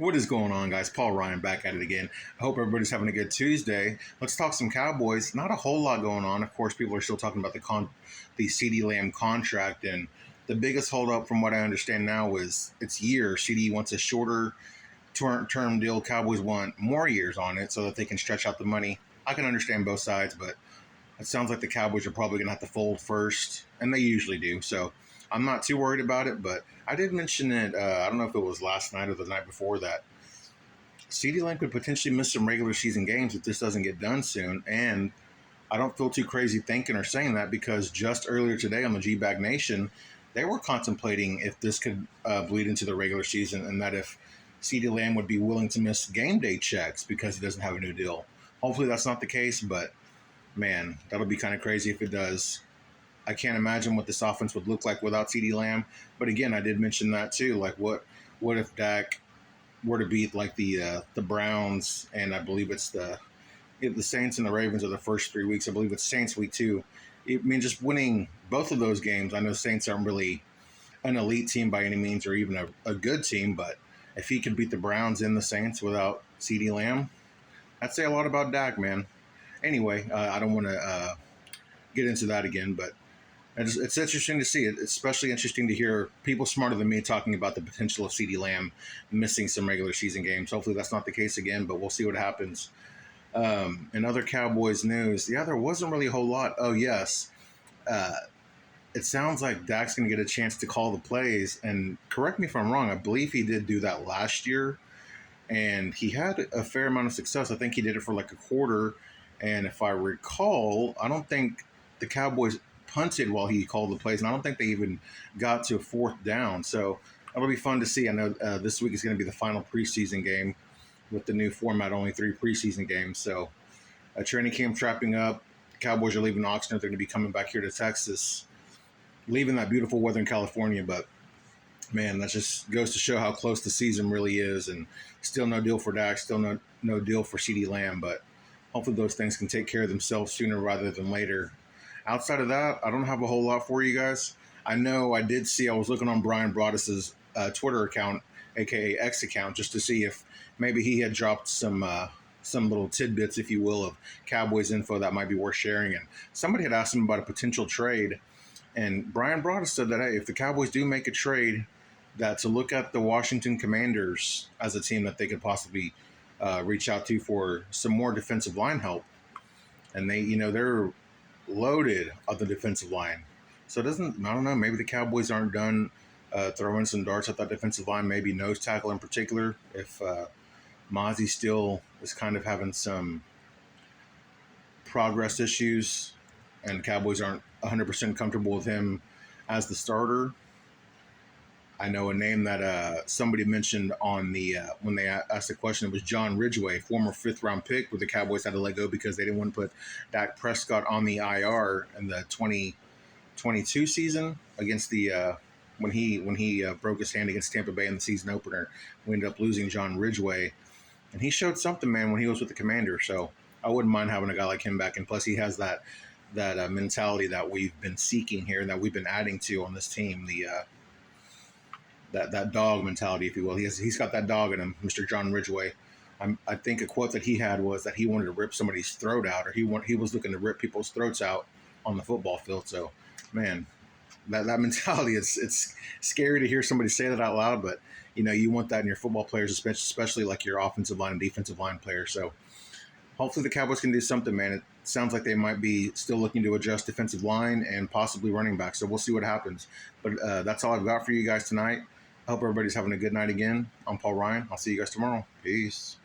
What is going on, guys? Paul Ryan back at it again. I hope everybody's having a good Tuesday. Let's talk some Cowboys. Not a whole lot going on. Of course, people are still talking about the CeeDee Lamb contract, and the biggest holdup, from what I understand now, is it's years. CeeDee wants a shorter term deal. Cowboys want more years on it so that they can stretch out the money. I can understand both sides, but it sounds like the Cowboys are probably going to have to fold first, and they usually do. So I'm not too worried about it, but I did mention it, I don't know if it was last night or the night before, that CeeDee Lamb could potentially miss some regular season games if this doesn't get done soon. And I don't feel too crazy thinking or saying that, because just earlier today on the G-Bag Nation, they were contemplating if this could bleed into the regular season, and that if CeeDee Lamb would be willing to miss game day checks because he doesn't have a new deal. Hopefully that's not the case, but man, that'll be kind of crazy if it does. I can't imagine what this offense would look like without CeeDee Lamb. But again, I did mention that too. Like, what if Dak were to beat like the Browns, and I believe it's the Saints and the Ravens are the first 3 weeks. I believe it's Saints week 2. I mean, just winning both of those games. I know Saints aren't really an elite team by any means, or even a good team, but if he could beat the Browns and the Saints without CeeDee Lamb, I'd say a lot about Dak, man. Anyway, I don't want to get into that again, but it's interesting to see. It's especially interesting to hear people smarter than me talking about the potential of CeeDee Lamb missing some regular season games. Hopefully that's not the case again, but we'll see what happens. In other Cowboys news, there wasn't really a whole lot. Oh, yes. It sounds like Dak's going to get a chance to call the plays. And correct me if I'm wrong, I believe he did do that last year. And he had a fair amount of success. I think he did it for like a quarter. And if I recall, I don't think the Cowboys punted while he called the plays, and I don't think they even got to a fourth down. So it'll be fun to see. I know this week is going to be the final preseason game with the new format, only 3 preseason games. So training camp wrapping up. Cowboys are leaving Oxnard. They're going to be coming back here to Texas, leaving that beautiful weather in California. But man, that just goes to show how close the season really is. And still no deal for Dak, still no deal for CeeDee Lamb. But hopefully those things can take care of themselves sooner rather than later. Outside of that, I don't have a whole lot for you guys. I know I did see, I was looking on Brian Broaddus's Twitter account, aka X account, just to see if maybe he had dropped some little tidbits, if you will, of Cowboys info that might be worth sharing. And somebody had asked him about a potential trade. And Brian Broaddus said that, hey, if the Cowboys do make a trade, that to look at the Washington Commanders as a team that they could possibly reach out to for some more defensive line help. And they're loaded on the defensive line. So I don't know, maybe the Cowboys aren't done throwing some darts at that defensive line, maybe nose tackle in particular, if Mozzie still is kind of having some progress issues and the Cowboys aren't 100% comfortable with him as the starter. I know a name that somebody mentioned on the when they asked the question, it was John Ridgeway, former 5th-round pick, where the Cowboys had to let go because they didn't want to put Dak Prescott on the IR in the 2022 season against the when he broke his hand against Tampa Bay in the season opener. We ended up losing John Ridgeway, and he showed something, man, when he was with the Commanders. So I wouldn't mind having a guy like him back, and plus he has that mentality that we've been seeking here, that we've been adding to on this team. That dog mentality, if you will. He's got that dog in him, Mr. John Ridgeway. I think a quote that he had was that he wanted to rip somebody's throat out, or he was looking to rip people's throats out on the football field. So, man, that mentality, it's scary to hear somebody say that out loud, but you want that in your football players, especially like your offensive line and defensive line players. So hopefully the Cowboys can do something, man. It sounds like they might be still looking to adjust defensive line and possibly running back. So we'll see what happens. But that's all I've got for you guys tonight. I hope everybody's having a good night again. I'm Paul Ryan. I'll see you guys tomorrow. Peace.